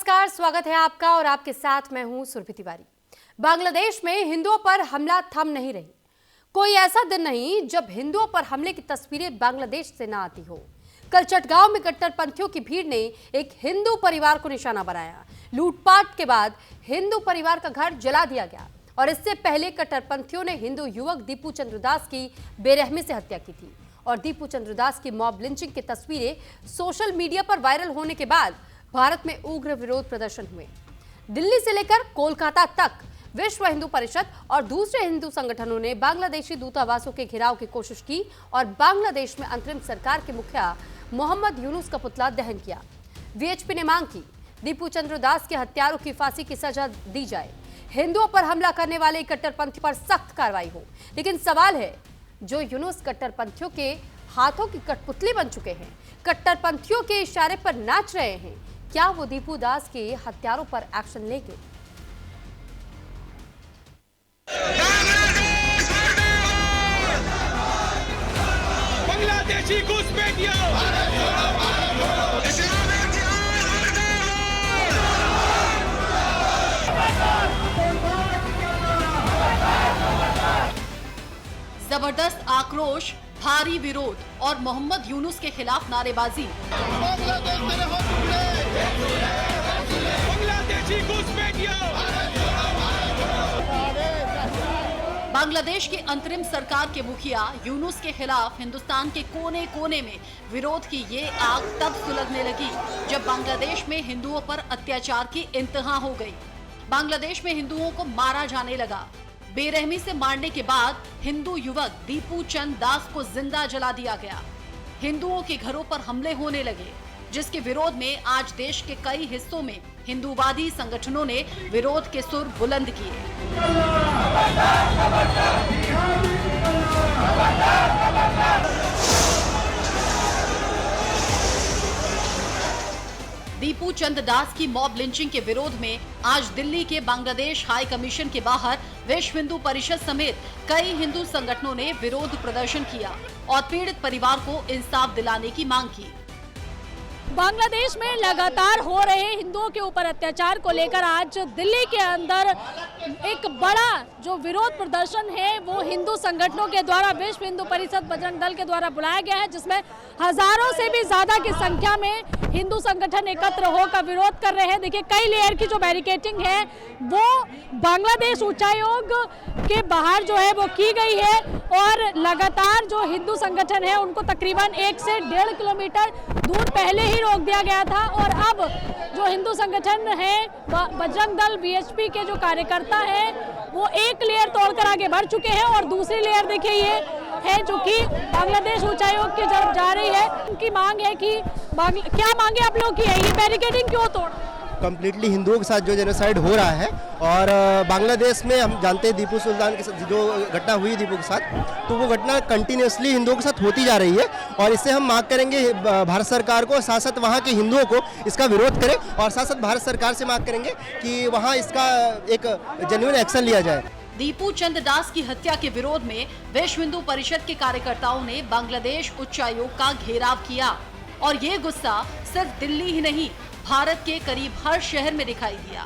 नमस्कार, स्वागत है आपका और आपके साथ मैं हूं सुरभि तिवारी। बांग्लादेश में हिंदुओं पर हमला थम नहीं रही। कोई ऐसा दिन नहीं जब हिंदुओं पर हमले की तस्वीरें बांग्लादेश से ना आती हो। कल चटगांव में कट्टरपंथियों की भीड़ ने एक हिंदू परिवार को निशाना बनाया। लूटपाट के बाद हिंदू परिवार का घर जला दिया गया और इससे पहले कट्टरपंथियों ने हिंदू युवक दीपू चंद्र दास की बेरहमी से हत्या की थी और दीपू चंद्र दास की मॉब लिंचिंग की तस्वीरें सोशल मीडिया पर वायरल होने के बाद भारत में उग्र विरोध प्रदर्शन हुए। दिल्ली से लेकर कोलकाता तक विश्व हिंदू परिषद और दूसरे हिंदू संगठनों ने बांग्लादेशी दूतावासों के घेराव की कोशिश की और बांग्लादेश में अंतरिम सरकार के मुखिया मोहम्मद यूनुस का पुतला दहन किया। वीएचपी ने मांग की दीपू चंद्र दास के हत्यारों की फांसी की सजा दी जाए, हिंदुओं पर हमला करने वाले कट्टरपंथी पर सख्त कार्रवाई हो। लेकिन सवाल है, जो यूनुस कट्टरपंथियों के हाथों की कठपुतली बन चुके हैं, कट्टरपंथियों के इशारे पर नाच रहे हैं, क्या वो दीपू दास के हत्यारों पर एक्शन लेंगे? बांग्लादेशी घुसपैठियों, जबरदस्त आक्रोश, भारी विरोध और मोहम्मद यूनुस के खिलाफ नारेबाजी। बांग्लादेशी घुसपैठियों, बांग्लादेश के अंतरिम सरकार के मुखिया यूनुस के खिलाफ हिंदुस्तान के कोने कोने में विरोध की ये आग तब सुलगने लगी जब बांग्लादेश में हिंदुओं पर अत्याचार की इंतहा हो गई। बांग्लादेश में हिंदुओं को मारा जाने लगा। बेरहमी से मारने के बाद हिंदू युवक दीपू चंद दास को जिंदा जला दिया गया। हिंदुओं के घरों पर हमले होने लगे, जिसके विरोध में आज देश के कई हिस्सों में हिंदूवादी संगठनों ने विरोध के सुर बुलंद किए। दीपू चंद दास की मॉब लिंचिंग के विरोध में आज दिल्ली के बांग्लादेश हाई कमीशन के बाहर विश्व हिंदू परिषद समेत कई हिंदू संगठनों ने विरोध प्रदर्शन किया और पीड़ित परिवार को इंसाफ दिलाने की मांग की। बांग्लादेश में लगातार हो रहे हिंदुओं के ऊपर अत्याचार को लेकर आज दिल्ली के अंदर एक बड़ा जो विरोध प्रदर्शन है वो हिंदू संगठनों के द्वारा विश्व हिंदू परिषद बजरंग दल के द्वारा बुलाया गया है, जिसमें हजारों से भी ज्यादा की संख्या में हिंदू संगठन एकत्र होकर विरोध कर रहे हैं। देखिए, कई लेयर की जो बैरिकेडिंग है वो बांग्लादेश उच्चायोग के बाहर जो है वो की गई है और लगातार जो हिंदू संगठन है उनको तकरीबन 1 से 1.5 किलोमीटर दूर पहले ही रोक दिया गया था और अब जो हिंदू संगठन है बजरंग दल वीएचपी के जो कार्यकर्ता है वो एक लेयर तोड़कर आगे बढ़ चुके हैं और दूसरी लेयर देखिए ये है जो कि बांग्लादेश उच्चायोग की तरफ जा रही है। उनकी मांग है कि क्या मांगे आप लोग की है, ये बैरिकेडिंग क्यों तोड़? कम्प्लीटली हिंदुओं के साथ जो जेनोसाइड हो रहा है और बांग्लादेश में हम जानते हैं दीपू सुल्तान के साथ जो घटना हुई दीपू के साथ, तो वो घटना कंटिन्यूसली हिंदुओं के साथ होती जा रही है और इससे हम मांग करेंगे भारत सरकार को, साथ साथ वहाँ के हिंदुओं को इसका विरोध करें और साथ साथ भारत सरकार से मांग करेंगे कि वहाँ इसका एक जेन्युइन एक्शन लिया जाए। दीपू चंद दास की हत्या के विरोध में विश्व हिंदू परिषद के कार्यकर्ताओं ने बांग्लादेश उच्चायोग का घेराव किया और ये गुस्सा सिर्फ दिल्ली ही नहीं, भारत के करीब हर शहर में दिखाई दिया।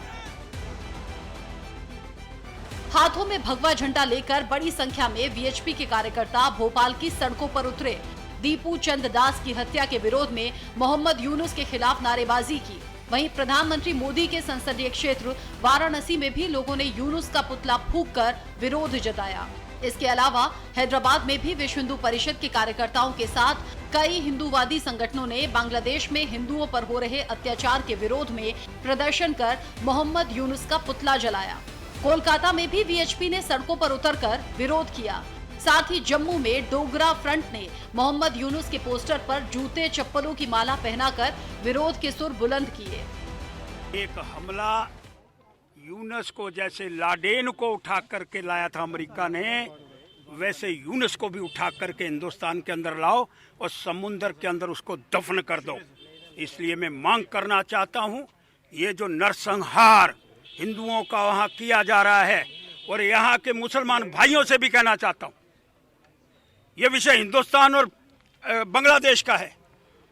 हाथों में भगवा झंडा लेकर बड़ी संख्या में वीएचपी के कार्यकर्ता भोपाल की सड़कों पर उतरे। दीपू चंद दास की हत्या के विरोध में मोहम्मद यूनुस के खिलाफ नारेबाजी की। वहीं प्रधानमंत्री मोदी के संसदीय क्षेत्र वाराणसी में भी लोगों ने यूनुस का पुतला फूंककर विरोध जताया। इसके अलावा हैदराबाद में भी विश्व हिंदू परिषद के कार्यकर्ताओं के साथ कई हिंदूवादी संगठनों ने बांग्लादेश में हिंदुओं पर हो रहे अत्याचार के विरोध में प्रदर्शन कर मोहम्मद यूनुस का पुतला जलाया। कोलकाता में भी वीएचपी ने सड़कों पर उतरकर विरोध किया। साथ ही जम्मू में डोगरा फ्रंट ने मोहम्मद यूनुस के पोस्टर पर जूते चप्पलों की माला पहनाकर विरोध के सुर बुलंद किए। एक हमला यूनुस को जैसे लाडेन को उठा करके लाया था अमेरिका ने, वैसे यूनुस को भी उठा करके हिंदुस्तान के अंदर लाओ और समुंदर के अंदर उसको दफन कर दो। इसलिए मैं मांग करना चाहता हूँ, ये जो नरसंहार हिंदुओं का वहाँ किया जा रहा है और यहाँ के मुसलमान भाइयों से भी कहना चाहता हूँ, ये विषय हिंदुस्तान और बांग्लादेश का है।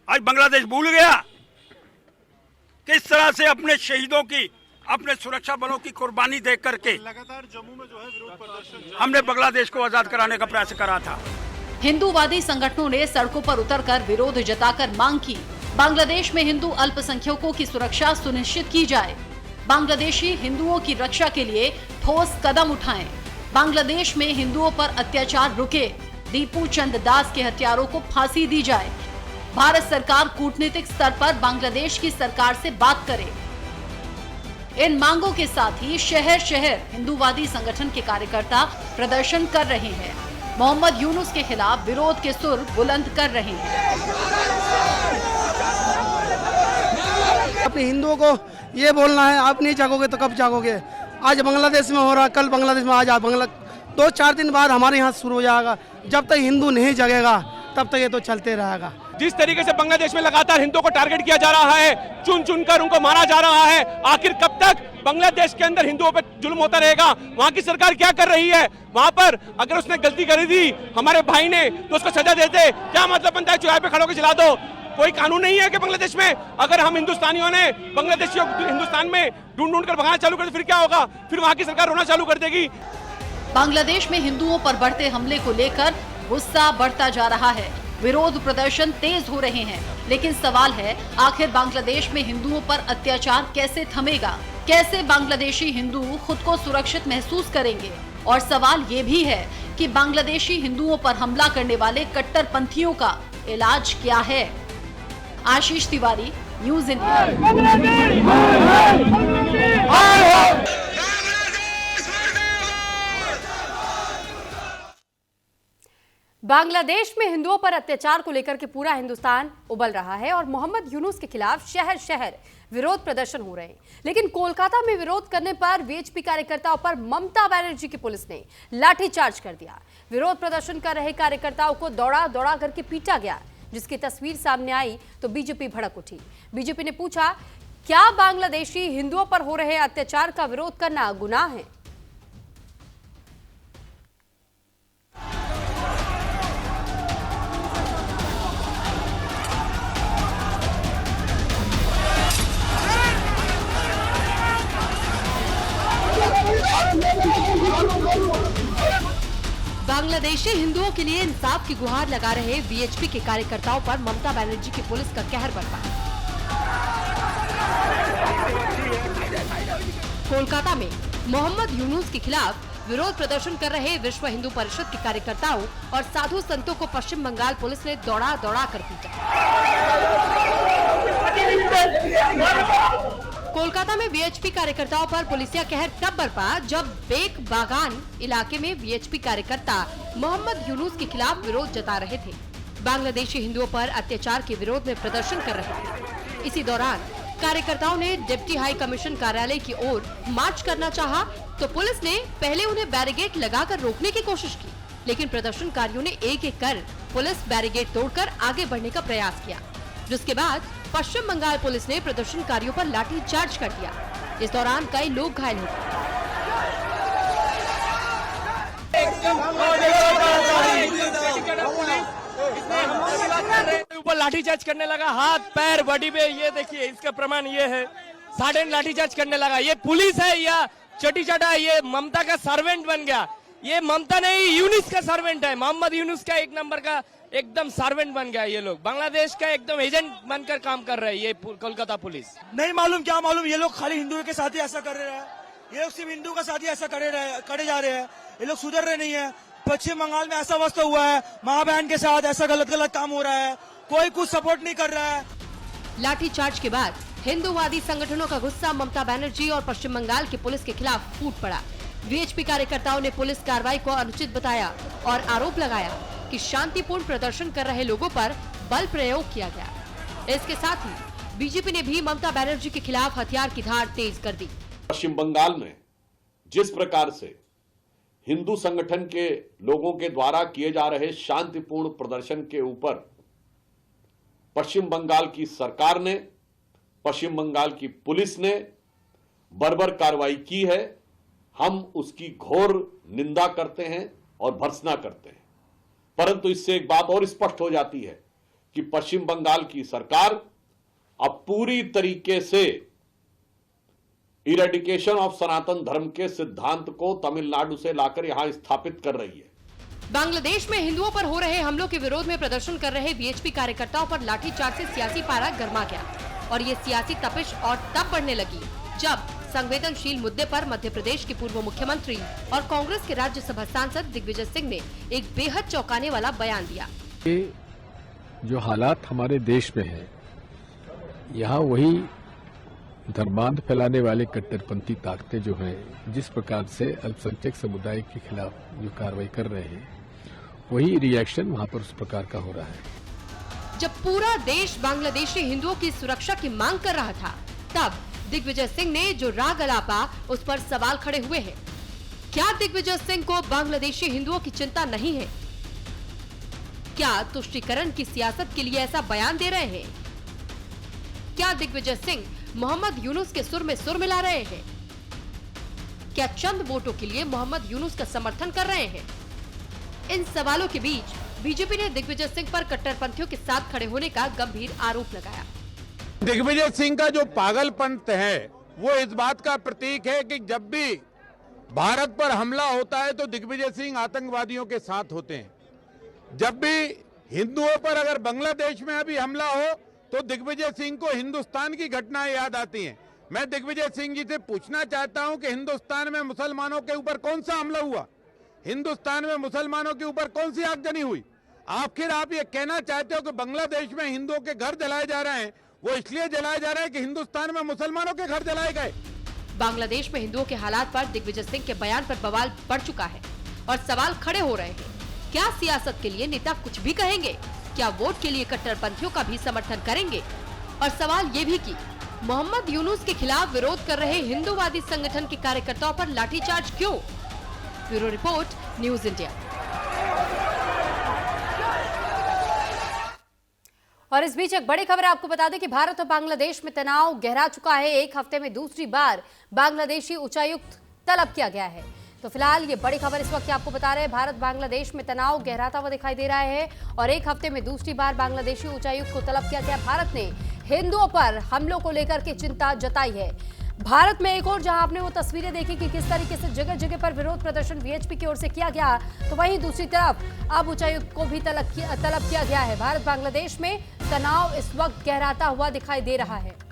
आज बांग्लादेश भूल गया किस तरह से अपने शहीदों की, अपने सुरक्षा बलों की कुर्बानी देख करके लगातार जम्मू में जो है विरोध प्रदर्शन हमने बांग्लादेश को आजाद कराने का प्रयास करा था। हिंदूवादी संगठनों ने सड़कों पर उतरकर विरोध जताकर मांग की, बांग्लादेश में हिंदू अल्पसंख्यकों की सुरक्षा सुनिश्चित की जाए, बांग्लादेशी हिंदुओं की रक्षा के लिए ठोस कदम उठाएं, बांग्लादेश में हिंदुओं पर अत्याचार रुके, दीपू चंद दास के हत्यारों को फांसी दी जाए, भारत सरकार कूटनीतिक स्तर पर बांग्लादेश की सरकार से बात करे। इन मांगों के साथ ही शहर शहर हिंदूवादी संगठन के कार्यकर्ता प्रदर्शन कर रहे हैं, मोहम्मद यूनुस के खिलाफ विरोध के सुर बुलंद कर रहे हैं। अपने हिंदुओं को ये बोलना है, आप नहीं जागोगे तो कब जागोगे। आज बांग्लादेश में हो रहा, कल बांग्लादेश में, आज दो चार दिन बाद हमारे यहाँ शुरू हो जाएगा। जब तक हिंदू नहीं जगेगा तब तक ये तो चलते रहेगा। जिस तरीके से बांग्लादेश में लगातार हिंदुओं को टारगेट किया जा रहा है, चुन चुनकर उनको मारा जा रहा है, आखिर कब तक बांग्लादेश के अंदर हिंदुओं पर जुल्म होता रहेगा? वहाँ की सरकार क्या कर रही है? वहाँ पर अगर उसने गलती करी थी हमारे भाई ने तो उसको सजा देते, क्या मतलब बनता है चौराहे पे खड़े होकर जला दो? कोई कानून नहीं है कि बांग्लादेश में? अगर हम हिंदुस्तानियों ने बांग्लादेशियों को हिंदुस्तान में ढूंढ कर भगाना चालू कर तो फिर क्या होगा? फिर वहाँ की सरकार रोना चालू कर देगी। बांग्लादेश में हिंदुओं पर बढ़ते हमले को लेकर गुस्सा बढ़ता जा रहा है, विरोध प्रदर्शन तेज हो रहे हैं, लेकिन सवाल है आखिर बांग्लादेश में हिंदुओं पर अत्याचार कैसे थमेगा? कैसे बांग्लादेशी हिंदू खुद को सुरक्षित महसूस करेंगे? और सवाल ये भी है कि बांग्लादेशी हिंदुओं पर हमला करने वाले कट्टरपंथियों का इलाज क्या है? आशीष तिवारी, न्यूज इंडिया। बांग्लादेश में हिंदुओं पर अत्याचार को लेकर के पूरा हिंदुस्तान उबल रहा है और मोहम्मद यूनुस के खिलाफ शहर शहर विरोध प्रदर्शन हो रहे हैं। लेकिन कोलकाता में विरोध करने पर वीएचपी कार्यकर्ताओं पर ममता बनर्जी की पुलिस ने लाठीचार्ज कर दिया। विरोध प्रदर्शन कर रहे कार्यकर्ताओं को दौड़ा दौड़ा करके पीटा गया, जिसकी तस्वीर सामने आई तो बीजेपी भड़क उठी। बीजेपी ने पूछा, क्या बांग्लादेशी हिंदुओं पर हो रहे अत्याचार का विरोध करना गुनाह है? बांग्लादेशी हिंदुओं के लिए इंसाफ की गुहार लगा रहे वीएचपी के कार्यकर्ताओं पर ममता बनर्जी की पुलिस का कहर बरपा। कोलकाता में मोहम्मद यूनुस के खिलाफ विरोध प्रदर्शन कर रहे विश्व हिंदू परिषद के कार्यकर्ताओं और साधु संतों को पश्चिम बंगाल पुलिस ने दौड़ा दौड़ा कर पीटा। कोलकाता में वीएचपी कार्यकर्ताओं पर पुलिसिया कहर तब बरपा जब बेक बागान इलाके में वीएचपी कार्यकर्ता मोहम्मद यूनुस के खिलाफ विरोध जता रहे थे। बांग्लादेशी हिंदुओं पर अत्याचार के विरोध में प्रदर्शन कर रहे थे। इसी दौरान कार्यकर्ताओं ने डिप्टी हाई कमीशन कार्यालय की ओर मार्च करना चाहा तो पुलिस ने पहले उन्हें बैरिकेड लगाकर रोकने की कोशिश की, लेकिन प्रदर्शनकारियों ने एक एक कर पुलिस बैरिकेड तोड़कर आगे बढ़ने का प्रयास किया, जिसके बाद पश्चिम बंगाल पुलिस ने प्रदर्शनकारियों पर लाठी चार्ज कर दिया। इस दौरान कई लोग घायल हो गए। ऊपर लाठीचार्ज करने लगा, हाथ पैर बॉडी पे, ये देखिए इसका प्रमाण ये है, साडेन लाठीचार्ज करने लगा। ये पुलिस है या चटी चटा? ये ममता का सर्वेंट बन गया। ये ममता नहीं, यूनुस का सर्वेंट है। मोहम्मद यूनुस का एक नंबर का एकदम सर्वेंट बन गया। ये लोग बांग्लादेश का एकदम एजेंट बनकर काम कर रहे हैं। ये कोलकाता पुलिस नहीं मालूम क्या मालूम, ये लोग खाली हिंदुओं के साथ ही ऐसा कर रहे हैं। ये लोग सिर्फ हिंदू का साथ ही ऐसा करे जा रहे हैं। ये लोग सुधर रहे नहीं है। पश्चिम बंगाल में ऐसा अवस्था हुआ है, माँ बहन के साथ ऐसा गलत गलत काम हो रहा है, कोई कुछ सपोर्ट नहीं कर रहा है। लाठीचार्ज के बाद हिंदूवादी संगठनों का गुस्सा ममता बनर्जी और पश्चिम बंगाल की पुलिस के खिलाफ फूट पड़ा। वीएचपी कार्यकर्ताओं ने पुलिस कार्रवाई को अनुचित बताया और आरोप लगाया कि शांतिपूर्ण प्रदर्शन कर रहे लोगों पर बल प्रयोग किया गया। इसके साथ ही बीजेपी ने भी ममता बनर्जी के खिलाफ हथियार की धार तेज कर दी। पश्चिम बंगाल में जिस प्रकार से हिंदू संगठन के लोगों के द्वारा किए जा रहे शांतिपूर्ण प्रदर्शन के ऊपर पश्चिम बंगाल की सरकार ने, पश्चिम बंगाल की पुलिस ने बर्बर कार्रवाई की है, हम उसकी घोर निंदा करते हैं और भर्त्सना करते हैं। परंतु इससे एक बात और स्पष्ट हो जाती है कि पश्चिम बंगाल की सरकार अब पूरी तरीके से इरेडिकेशन ऑफ सनातन धर्म के सिद्धांत को तमिलनाडु से लाकर यहां स्थापित कर रही है। बांग्लादेश में हिंदुओं पर हो रहे हमलों के विरोध में प्रदर्शन कर रहे बीएचपी कार्यकर्ताओं पर लाठीचार्ज से सियासी पारा गर्मा गया और ये सियासी तपिश और तब बढ़ने लगी जब संवेदनशील मुद्दे पर मध्य प्रदेश के पूर्व मुख्यमंत्री और कांग्रेस के राज्यसभा सांसद दिग्विजय सिंह ने एक बेहद चौंकाने वाला बयान दिया। जो हालात हमारे देश में है, यहाँ वही धर्मांध फैलाने वाले कट्टरपंथी ताकतें जो हैं, जिस प्रकार से अल्पसंख्यक समुदाय के खिलाफ जो कार्रवाई कर रहे हैं, वही रिएक्शन वहाँ पर उस प्रकार का हो रहा है। जब पूरा देश बांग्लादेशी हिंदुओं की सुरक्षा की मांग कर रहा था, तब दिग्विजय सिंह ने जो राग अलापा, उस पर सवाल खड़े हुए हैं। क्या दिग्विजय सिंह को बांग्लादेशी हिंदुओं की चिंता नहीं है? क्या तुष्टीकरण की सियासत के लिए ऐसा बयान दे रहे हैं? क्या दिग्विजय सिंह मोहम्मद यूनुस के सुर में सुर मिला रहे हैं? क्या चंद वोटों के लिए मोहम्मद यूनुस का समर्थन कर रहे हैं? इन सवालों के बीच बीजेपी ने दिग्विजय सिंह पर कट्टरपंथियों के साथ खड़े होने का गंभीर आरोप लगाया। दिग्विजय सिंह का जो पागलपंथ है वो इस बात का प्रतीक है कि जब भी भारत पर हमला होता है तो दिग्विजय सिंह आतंकवादियों के साथ होते हैं। जब भी हिंदुओं पर अगर बांग्लादेश में अभी हमला हो तो दिग्विजय सिंह को हिंदुस्तान की घटनाएं याद आती हैं। मैं दिग्विजय सिंह जी से पूछना चाहता हूं कि हिंदुस्तान में मुसलमानों के ऊपर कौन सा हमला हुआ? हिंदुस्तान में मुसलमानों के ऊपर कौन सी आगजनी हुई? आखिर आप ये कहना चाहते हो कि बांग्लादेश में हिंदुओं के घर जलाए जा रहे हैं, वो इसलिए जलाए जा रहे हैं कि हिंदुस्तान में मुसलमानों के घर जलाए गए। बांग्लादेश में हिंदुओं के हालात पर दिग्विजय सिंह के बयान पर बवाल बढ़ चुका है और सवाल खड़े हो रहे हैं। क्या सियासत के लिए नेता कुछ भी कहेंगे? क्या वोट के लिए कट्टरपंथियों का भी समर्थन करेंगे? और सवाल ये भी कि मोहम्मद यूनुस के खिलाफ विरोध कर रहे हिंदूवादी संगठन के कार्यकर्ताओं पर लाठीचार्ज क्यों? Bureau report, news India. और इस बीच एक बड़ी खबर आपको बता दें कि भारत और बांग्लादेश में तनाव गहरा चुका है। एक हफ्ते में दूसरी बार बांग्लादेशी उच्चायुक्त तलब किया गया है। तो फिलहाल ये बड़ी खबर इस वक्त आपको बता रहे हैं, भारत बांग्लादेश में तनाव गहराता हुआ दिखाई दे रहा है और एक हफ्ते में दूसरी बार बांग्लादेशी उच्चायुक्त को तलब किया गया। भारत ने हिंदुओं पर हमलों को लेकर के चिंता जताई है। भारत में एक और जहां आपने वो तस्वीरें देखी कि किस तरीके से जगह जगह पर विरोध प्रदर्शन वीएचपी की ओर से किया गया, तो वहीं दूसरी तरफ अब उच्चायुक्त को भी तलब किया गया है। भारत बांग्लादेश में तनाव इस वक्त गहराता हुआ दिखाई दे रहा है।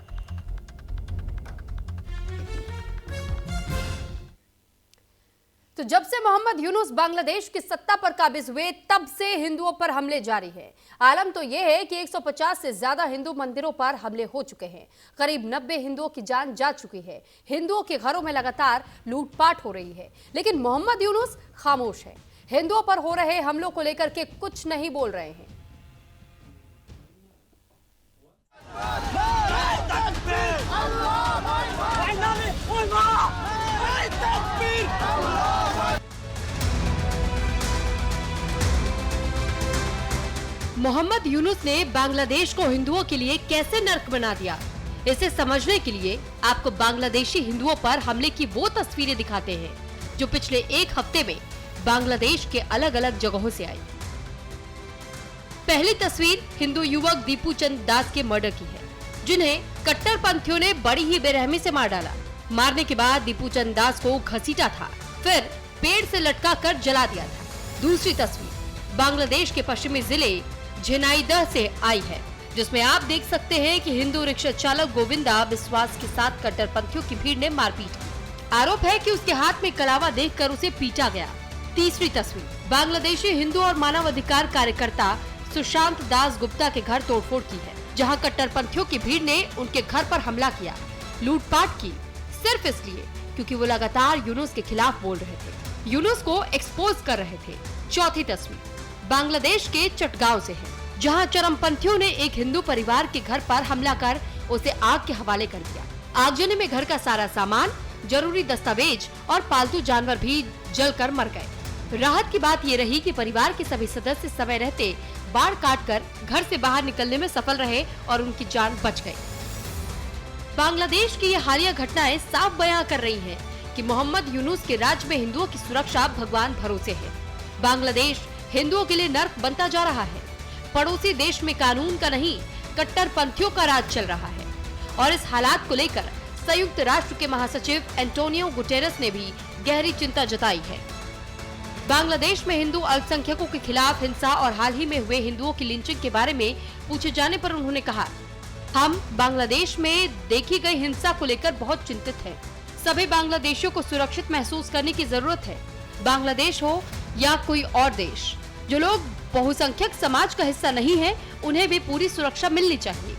तो जब से मोहम्मद यूनुस बांग्लादेश की सत्ता पर काबिज हुए, तब से हिंदुओं पर हमले जारी हैं। आलम तो यह है कि 150 से ज्यादा हिंदू मंदिरों पर हमले हो चुके हैं। करीब 90 हिंदुओं की जान जा चुकी है। हिंदुओं के घरों में लगातार लूटपाट हो रही है, लेकिन मोहम्मद यूनुस खामोश है। हिंदुओं पर हो रहे हमलों को लेकर के कुछ नहीं बोल रहे हैं। मोहम्मद यूनुस ने बांग्लादेश को हिंदुओं के लिए कैसे नर्क बना दिया, इसे समझने के लिए आपको बांग्लादेशी हिंदुओं पर हमले की वो तस्वीरें दिखाते हैं जो पिछले एक हफ्ते में बांग्लादेश के अलग अलग जगहों से आई। पहली तस्वीर हिंदू युवक दीपू चंद दास के मर्डर की है, जिन्हें कट्टरपंथियों ने बड़ी ही बेरहमी से मार डाला। मारने के बाद दीपू चंद दास को घसीटा था, फिर पेड़ से लटका कर जला दिया था। दूसरी तस्वीर बांग्लादेश के पश्चिमी जिले झेनाइदह से आई है, जिसमें आप देख सकते हैं कि हिंदू रिक्शा चालक गोविंदा विश्वास के साथ कट्टरपंथियों की भीड़ ने मारपीट की। आरोप है कि उसके हाथ में कलावा देखकर उसे पीटा गया। तीसरी तस्वीर बांग्लादेशी हिंदू और मानवाधिकार कार्यकर्ता सुशांत दास गुप्ता के घर तोड़फोड़ की है, जहां कट्टरपंथियों की भीड़ ने उनके घर पर हमला किया, लूटपाट की, सिर्फ इसलिए क्योंकि वो लगातार यूनुस के खिलाफ बोल रहे थे, यूनुस को एक्सपोज कर रहे थे। चौथी तस्वीर बांग्लादेश के चटगांव से है, जहां चरमपंथियों ने एक हिंदू परिवार के घर पर हमला कर उसे आग के हवाले कर दिया। आगजनी में घर का सारा सामान, जरूरी दस्तावेज और पालतू जानवर भी जलकर मर गए। राहत की बात ये रही कि परिवार के सभी सदस्य समय रहते बाढ़ काटकर घर से बाहर निकलने में सफल रहे और उनकी जान बच गई। बांग्लादेश की ये हालिया घटनाएं साफ बयां कर रही हैं कि मोहम्मद यूनुस के राज्य में हिंदुओं की सुरक्षा भगवान भरोसे है। बांग्लादेश हिंदुओं के लिए नर्क बनता जा रहा है। पड़ोसी देश में कानून का नहीं कट्टरपंथियों का राज चल रहा है और इस हालात को लेकर संयुक्त राष्ट्र के महासचिव एंटोनियो गुटेरेस ने भी गहरी चिंता जताई है। बांग्लादेश में हिंदू अल्पसंख्यकों के खिलाफ हिंसा और हाल ही में हुए हिंदुओं की लिंचिंग के बारे में पूछे जाने पर उन्होंने कहा, हम बांग्लादेश में देखी गई हिंसा को लेकर बहुत चिंतित हैं। सभी बांग्लादेशियों को सुरक्षित महसूस करने की जरूरत है। बांग्लादेश हो या कोई और देश, जो लोग बहुसंख्यक समाज का हिस्सा नहीं है, उन्हें भी पूरी सुरक्षा मिलनी चाहिए।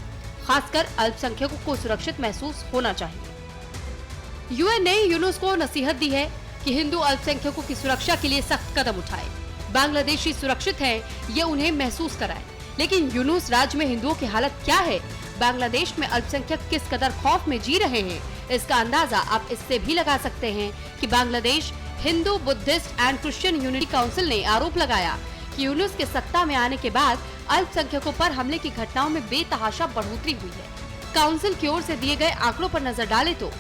खासकर अल्पसंख्यकों को सुरक्षित महसूस होना चाहिए। यूएन ने यूनुस को नसीहत दी है कि हिंदू अल्पसंख्यकों की सुरक्षा के लिए सख्त कदम उठाए। बांग्लादेशी सुरक्षित है, ये उन्हें महसूस कराए। लेकिन यूनुस राज्य में हिंदुओं की हालत क्या है, बांग्लादेश में अल्पसंख्यक किस कदर खौफ में जी रहे हैं, इसका अंदाजा आप इससे भी लगा सकते हैं कि Bangladesh Hindu Buddhist and Christian unity council ने आरोप लगाया कि यूनुस के सत्ता में आने के बाद अल्पसंख्यकों पर हमले की घटनाओं में बेतहाशा बढ़ोतरी हुई है। काउंसिल की ओर से दिए गए आंकड़ों पर नजर डालें तो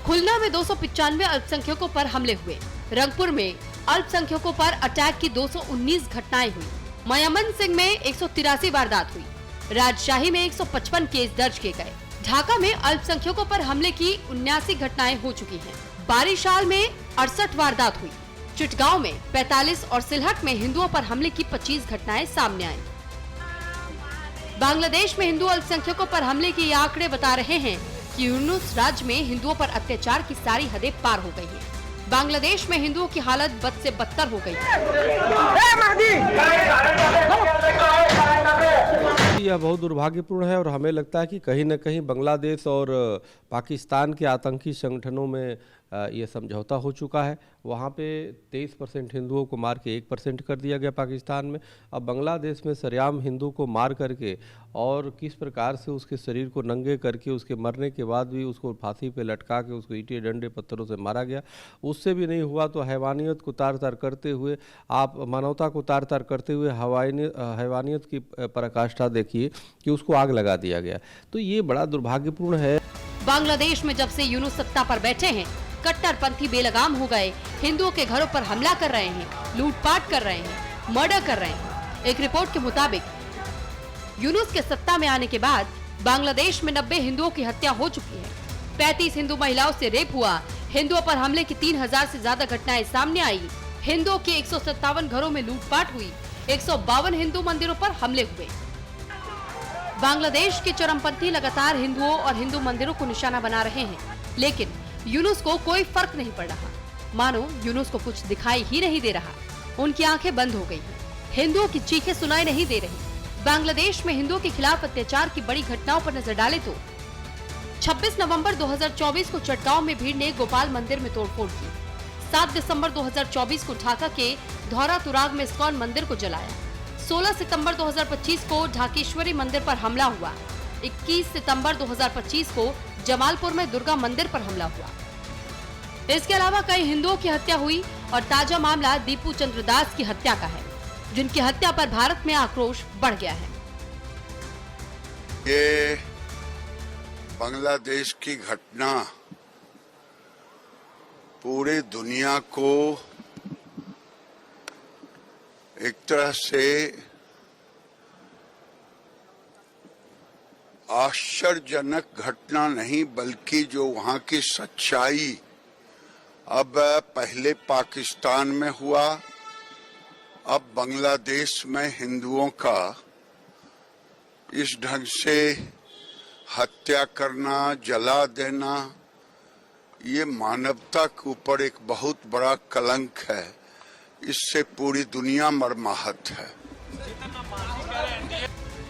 खुलना में 295 अल्पसंख्यकों पर हमले हुए, रंगपुर में अल्पसंख्यकों पर अटैक की 219 घटनाएं हुई, मयामन सिंह में 183 वारदात हुई, राजशाही में 155 केस दर्ज किए गए, ढाका में अल्पसंख्यकों पर हमले की 79 घटनाएं हो चुकी हैं, बारिशाल में 68 वारदात हुई, चिटगांव में 45 और सिलहट में हिंदुओं पर हमले की 25 घटनाएं सामने आई। बांग्लादेश में हिंदू अल्पसंख्यकों पर हमले के ये आंकड़े बता रहे हैं कि यूनुस राज्य में हिंदुओं पर अत्याचार की सारी हदें पार हो गई हैं। बांग्लादेश में हिंदुओं की हालत बद से बदतर हो गई है। यह बहुत दुर्भाग्यपूर्ण है और हमें लगता है कि कहीं न कहीं बांग्लादेश और पाकिस्तान के आतंकी संगठनों में ये समझौता हो चुका है। वहाँ पे 23% हिंदुओं को मार के 1% कर दिया गया पाकिस्तान में। अब बांग्लादेश में सरेआम हिंदू को मार करके और किस प्रकार से उसके शरीर को नंगे करके उसके मरने के बाद भी उसको फांसी पे लटका के उसको ईंटें डंडे पत्थरों से मारा गया। उससे भी नहीं हुआ तो हैवानियत को तार तार करते हुए, आप मानवता को तार तार करते हुए हैवानियत की पराकाष्ठा देखिए कि उसको आग लगा दिया गया। तो ये बड़ा दुर्भाग्यपूर्ण है। बांग्लादेश में जब से यूनुस सत्ता पर बैठे हैं, कट्टरपंथी बेलगाम हो गए, हिंदुओं के घरों पर हमला कर रहे हैं, लूटपाट कर रहे हैं, मर्डर कर रहे हैं। एक रिपोर्ट के मुताबिक यूनुस के सत्ता में आने के बाद बांग्लादेश में 90 हिंदुओं की हत्या हो चुकी है। 35 हिंदू महिलाओं से रेप हुआ। हिंदुओं पर हमले की 3000 से ज्यादा घटनाएं सामने आई। हिंदुओं के 157 घरों में लूटपाट हुई। 152 हिंदू मंदिरों पर हमले हुए। बांग्लादेश के चरमपंथी लगातार हिंदुओं और हिंदू मंदिरों को निशाना बना रहे हैं, लेकिन यूनुस को कोई फर्क नहीं पड़ रहा। मानो यूनुस को कुछ दिखाई ही नहीं दे रहा। उनकी आंखें बंद हो गई हैं। हिंदुओं की चीखें सुनाई नहीं दे रही। बांग्लादेश में हिंदुओं के खिलाफ अत्याचार की बड़ी घटनाओं पर नजर डालें तो 26 नवंबर 2024 को चटगांव में भीड़ ने गोपाल मंदिर में तोड़फोड़ की। 7 दिसंबर 2024 को ढाका के धौरा तुराग में इस्कॉन मंदिर को जलाया। 16 सितंबर 2025 को ढाकेश्वरी मंदिर पर हमला हुआ। 21 सितंबर 2025 को जमालपुर में दुर्गा मंदिर पर हमला हुआ। इसके अलावा कई हिंदुओं की हत्या हुई और ताजा मामला दीपू चंद्र दास की हत्या का है, जिनकी हत्या पर भारत में आक्रोश बढ़ गया है। ये बांग्लादेश की घटना पूरी दुनिया को एक तरह से आश्चर्यजनक घटना नहीं, बल्कि जो वहां की सच्चाई अब पहले पाकिस्तान में हुआ, अब बांग्लादेश में हिंदुओं का इस ढंग से हत्या करना, जला देना, ये मानवता के ऊपर एक बहुत बड़ा कलंक है। इससे पूरी दुनिया मर्माहत है।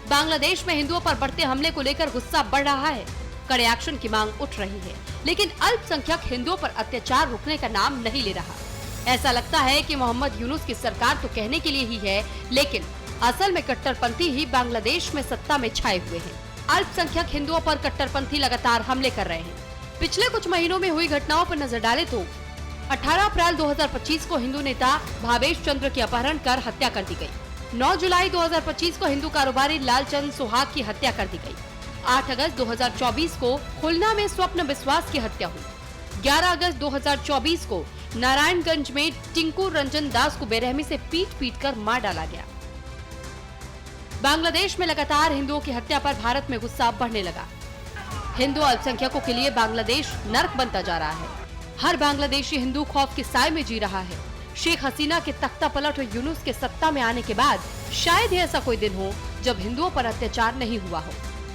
बांग्लादेश में हिंदुओं पर बढ़ते हमले को लेकर गुस्सा बढ़ रहा है। कड़े एक्शन की मांग उठ रही है, लेकिन अल्पसंख्यक हिंदुओं पर अत्याचार रुकने का नाम नहीं ले रहा। ऐसा लगता है कि मोहम्मद यूनुस की सरकार तो कहने के लिए ही है, लेकिन असल में कट्टरपंथी ही बांग्लादेश में सत्ता में छाए हुए हैं। अल्पसंख्यक हिंदुओं पर कट्टरपंथी लगातार हमले कर रहे हैं। पिछले कुछ महीनों में हुई घटनाओं पर नजर डालें तो 18 अप्रैल 2025 को हिंदू नेता भावेश चंद्र की अपहरण कर हत्या कर दी गई। 9 जुलाई 2025 को हिंदू कारोबारी लालचंद सुहाग की हत्या कर दी गई। 8 अगस्त 2024 को खुलना में स्वप्न विश्वास की हत्या हुई। 11 अगस्त 2024 को नारायणगंज में टिंकू रंजन दास को बेरहमी से पीट कर मार डाला गया। बांग्लादेश में लगातार हिंदुओं की हत्या पर भारत में गुस्सा बढ़ने लगा। हिंदू अल्पसंख्यकों के लिए बांग्लादेश नर्क बनता जा रहा है। हर बांग्लादेशी हिंदू खौफ के साए में जी रहा है। शेख हसीना के तख्ता पलट और यूनुस के सत्ता में आने के बाद शायद ही ऐसा कोई दिन हो जब हिंदुओं पर अत्याचार नहीं हुआ हो।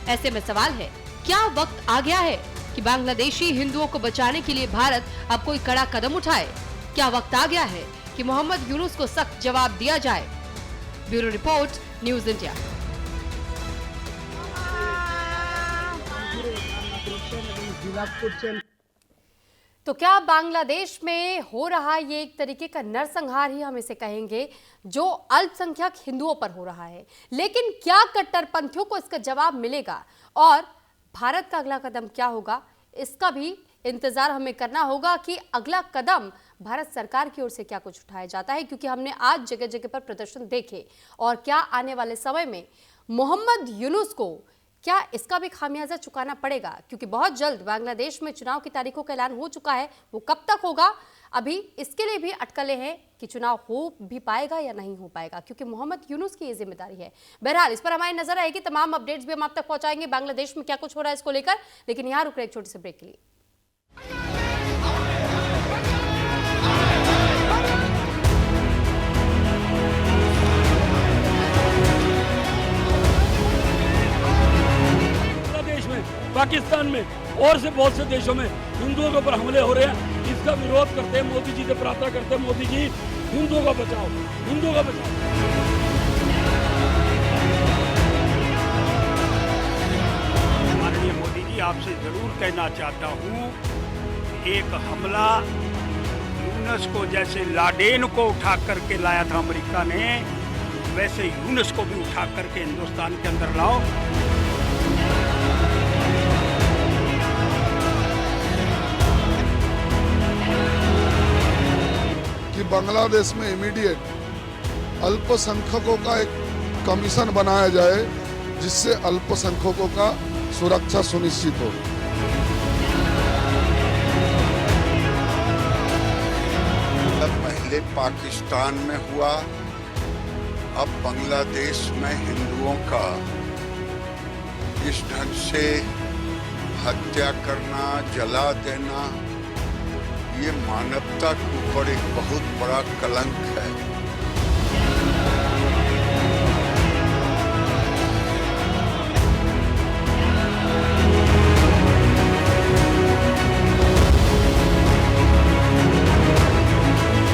ऐसे में सवाल है, क्या वक्त आ गया है कि बांग्लादेशी हिंदुओं को बचाने के लिए भारत अब कोई कड़ा कदम उठाए? क्या वक्त आ गया है कि मोहम्मद यूनुस को सख्त जवाब दिया जाए? Bureau report, news India. तो क्या बांग्लादेश में हो रहा ये एक तरीके का नरसंहार ही हम इसे कहेंगे, जो अल्पसंख्यक हिंदुओं पर हो रहा है? लेकिन क्या कट्टरपंथियों को इसका जवाब मिलेगा और भारत का अगला कदम क्या होगा, इसका भी इंतजार हमें करना होगा कि अगला कदम भारत सरकार की ओर से क्या कुछ उठाया जाता है, क्योंकि हमने आज जगह जगह पर प्रदर्शन देखे। और क्या आने वाले समय में मोहम्मद यूनुस को क्या इसका भी खामियाजा चुकाना पड़ेगा, क्योंकि बहुत जल्द बांग्लादेश में चुनाव की तारीखों का ऐलान हो चुका है। वो कब तक होगा, अभी इसके लिए भी अटकलें हैं कि चुनाव हो भी पाएगा या नहीं हो पाएगा, क्योंकि मोहम्मद यूनुस की ये जिम्मेदारी है। बहरहाल इस पर हमारी नजर आएगी, तमाम अपडेट्स भी हम आप तक पहुंचाएंगे बांग्लादेश में क्या कुछ हो रहा है इसको लेकर। लेकिन यहाँ रुक रहे एक छोटे से ब्रेक के लिए। पाकिस्तान में और से बहुत से देशों में हिंदुओं के ऊपर हमले हो रहे हैं। इसका विरोध करते हैं, मोदी जी से प्रार्थना करते हैं, मोदी जी हिंदुओं का बचाओ, हिंदुओं का बचाओ। माननीय मोदी जी, आपसे जरूर कहना चाहता हूँ, एक हमला यूनुस को जैसे लाडेन को उठा करके लाया था अमेरिका ने, वैसे यूनुस को भी उठा करके हिंदुस्तान के अंदर लाओ। कि बांग्लादेश में इमीडिएट अल्पसंख्यकों का एक कमीशन बनाया जाए, जिससे अल्पसंख्यकों का सुरक्षा सुनिश्चित हो। पहले पाकिस्तान में हुआ, अब बांग्लादेश में हिंदुओं का इस ढंग से हत्या करना, जला देना, ये मानवता के ऊपर एक बहुत बड़ा कलंक है।